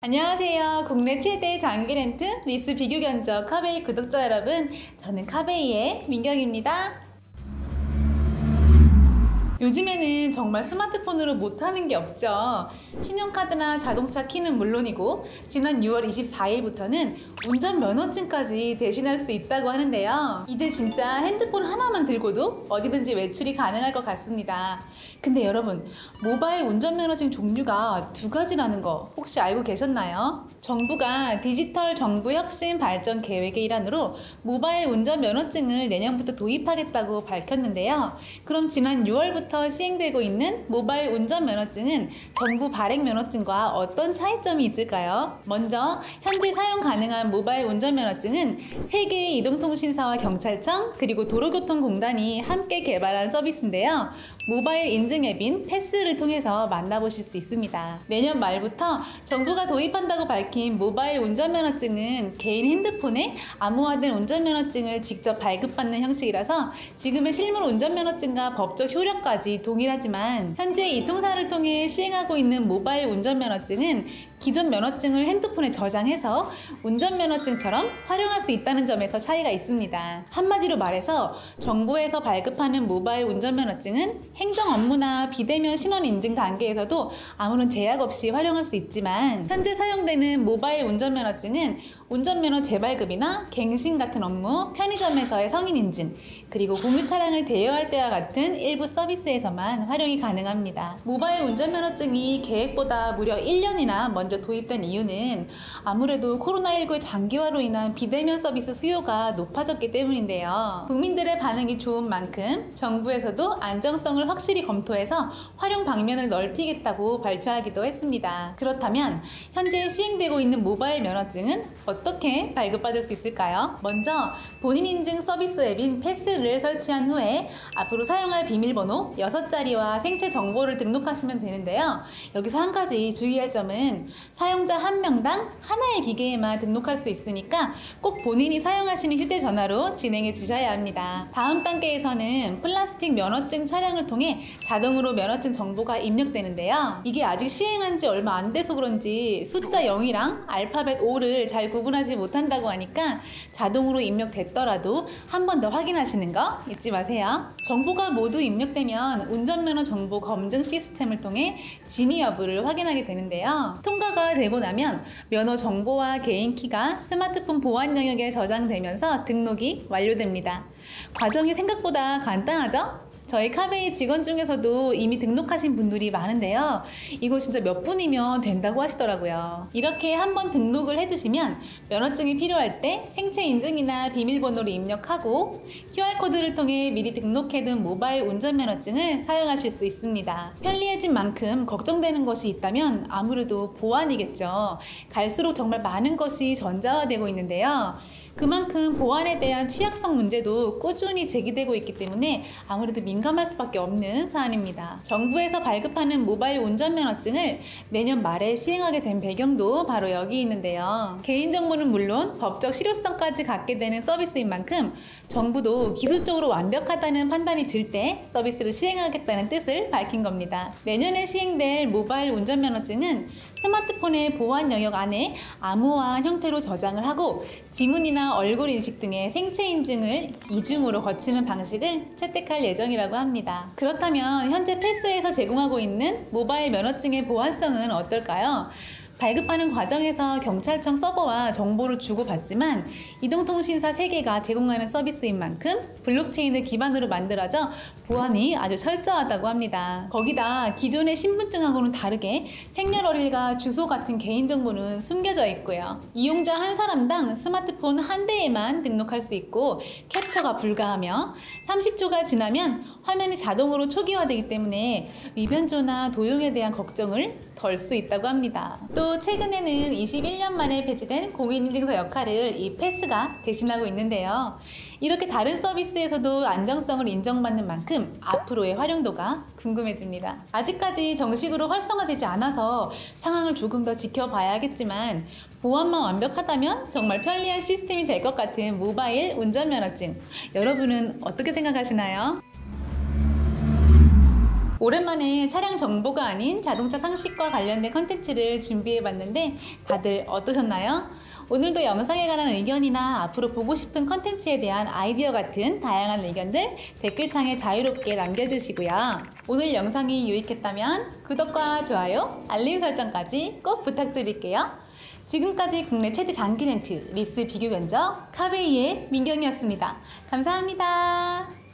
안녕하세요. 국내 최대 장기 렌트 리스 비교 견적 카베이 구독자 여러분, 저는 카베이의 민경입니다. 요즘에는 정말 스마트폰으로 못하는 게 없죠. 신용카드나 자동차 키는 물론이고 지난 6월 24일부터는 운전면허증까지 대신할 수 있다고 하는데요. 이제 진짜 핸드폰 하나만 들고도 어디든지 외출이 가능할 것 같습니다. 근데 여러분, 모바일 운전면허증 종류가 두 가지라는 거 혹시 알고 계셨나요? 정부가 디지털 정부 혁신 발전 계획의 일환으로 모바일 운전면허증을 내년부터 도입하겠다고 밝혔는데요. 그럼 지난 6월부터 시행되고 있는 모바일 운전면허증은 정부 발행면허증과 어떤 차이점이 있을까요? 먼저 현재 사용 가능한 모바일 운전면허증은 세 개의 이동통신사와 경찰청 그리고 도로교통공단이 함께 개발한 서비스인데요. 모바일 인증 앱인 패스를 통해서 만나보실 수 있습니다. 내년 말부터 정부가 도입한다고 밝힌 모바일 운전면허증은 개인 핸드폰에 암호화된 운전면허증을 직접 발급받는 형식이라서 지금의 실물 운전면허증과 법적 효력까지 동일하지만 현재 이 통사를 통해 시행하고 있는 모바일 운전면허증은 기존 면허증을 핸드폰에 저장해서 운전면허증처럼 활용할 수 있다는 점에서 차이가 있습니다. 한마디로 말해서 정부에서 발급하는 모바일 운전면허증은 행정 업무나 비대면 신원 인증 단계에서도 아무런 제약 없이 활용할 수 있지만 현재 사용되는 모바일 운전면허증은 운전면허 재발급이나 갱신 같은 업무, 편의점에서의 성인 인증, 그리고 공유 차량을 대여할 때와 같은 일부 서비스에서만 활용이 가능합니다. 모바일 운전면허증이 계획보다 무려 1년이나 먼저 도입된 이유는 아무래도 코로나19의 장기화로 인한 비대면 서비스 수요가 높아졌기 때문인데요. 국민들의 반응이 좋은 만큼 정부에서도 안정성을 확실히 검토해서 활용 방면을 넓히겠다고 발표하기도 했습니다. 그렇다면 현재 시행되고 있는 모바일 면허증은 어떻게 발급받을 수 있을까요? 먼저 본인 인증 서비스 앱인 패스를 설치한 후에 앞으로 사용할 비밀번호 6자리와 생체 정보를 등록하시면 되는데요. 여기서 한 가지 주의할 점은 사용자 한 명당 하나의 기계에만 등록할 수 있으니까 꼭 본인이 사용하시는 휴대전화로 진행해 주셔야 합니다. 다음 단계에서는 플라스틱 면허증 촬영을 통해 자동으로 면허증 정보가 입력되는데요. 이게 아직 시행한 지 얼마 안 돼서 그런지 숫자 0이랑 알파벳 O를 잘 구분하지 못한다고 하니까 자동으로 입력됐더라도 한 번 더 확인하시는 거 잊지 마세요. 정보가 모두 입력되면 운전면허 정보 검증 시스템을 통해 진위 여부를 확인하게 되는데요. 통과가 되고 나면 면허 정보와 개인키가 스마트폰 보안 영역에 저장되면서 등록이 완료됩니다. 과정이 생각보다 간단하죠? 저희 카베이 직원 중에서도 이미 등록하신 분들이 많은데요. 이거 진짜 몇 분이면 된다고 하시더라고요. 이렇게 한번 등록을 해주시면 면허증이 필요할 때 생체 인증이나 비밀번호를 입력하고 QR코드를 통해 미리 등록해둔 모바일 운전면허증을 사용하실 수 있습니다. 편리해진 만큼 걱정되는 것이 있다면 아무래도 보안이겠죠. 갈수록 정말 많은 것이 전자화되고 있는데요. 그만큼 보안에 대한 취약성 문제도 꾸준히 제기되고 있기 때문에 아무래도 민감할 수밖에 없는 사안입니다. 정부에서 발급하는 모바일 운전면허증을 내년 말에 시행하게 된 배경도 바로 여기 있는데요. 개인정보는 물론 법적 실효성까지 갖게 되는 서비스인 만큼 정부도 기술적으로 완벽하다는 판단이 들 때 서비스를 시행하겠다는 뜻을 밝힌 겁니다. 내년에 시행될 모바일 운전면허증은 스마트폰의 보안 영역 안에 암호화한 형태로 저장을 하고 지문이나 얼굴 인식 등의 생체 인증을 이중으로 거치는 방식을 채택할 예정이라고 합니다. 그렇다면 현재 패스에서 제공하고 있는 모바일 면허증의 보안성은 어떨까요? 발급하는 과정에서 경찰청 서버와 정보를 주고받지만 이동통신사 3개가 제공하는 서비스인 만큼 블록체인을 기반으로 만들어져 보안이 아주 철저하다고 합니다. 거기다 기존의 신분증하고는 다르게 생년월일과 주소 같은 개인정보는 숨겨져 있고요. 이용자 한 사람당 스마트폰 한 대에만 등록할 수 있고 캡처가 불가하며 30초가 지나면 화면이 자동으로 초기화되기 때문에 위변조나 도용에 대한 걱정을 덜 수 있다고 합니다. 또 최근에는 21년 만에 폐지된 공인인증서 역할을 이 패스가 대신하고 있는데요. 이렇게 다른 서비스에서도 안정성을 인정받는 만큼 앞으로의 활용도가 궁금해집니다. 아직까지 정식으로 활성화되지 않아서 상황을 조금 더 지켜봐야겠지만 보안만 완벽하다면 정말 편리한 시스템이 될 것 같은 모바일 운전면허증, 여러분은 어떻게 생각하시나요? 오랜만에 차량 정보가 아닌 자동차 상식과 관련된 컨텐츠를 준비해봤는데 다들 어떠셨나요? 오늘도 영상에 관한 의견이나 앞으로 보고 싶은 컨텐츠에 대한 아이디어 같은 다양한 의견들 댓글창에 자유롭게 남겨주시고요. 오늘 영상이 유익했다면 구독과 좋아요, 알림 설정까지 꼭 부탁드릴게요. 지금까지 국내 최대 장기 렌트 리스 비교 견적 카베이의 민경이었습니다. 감사합니다.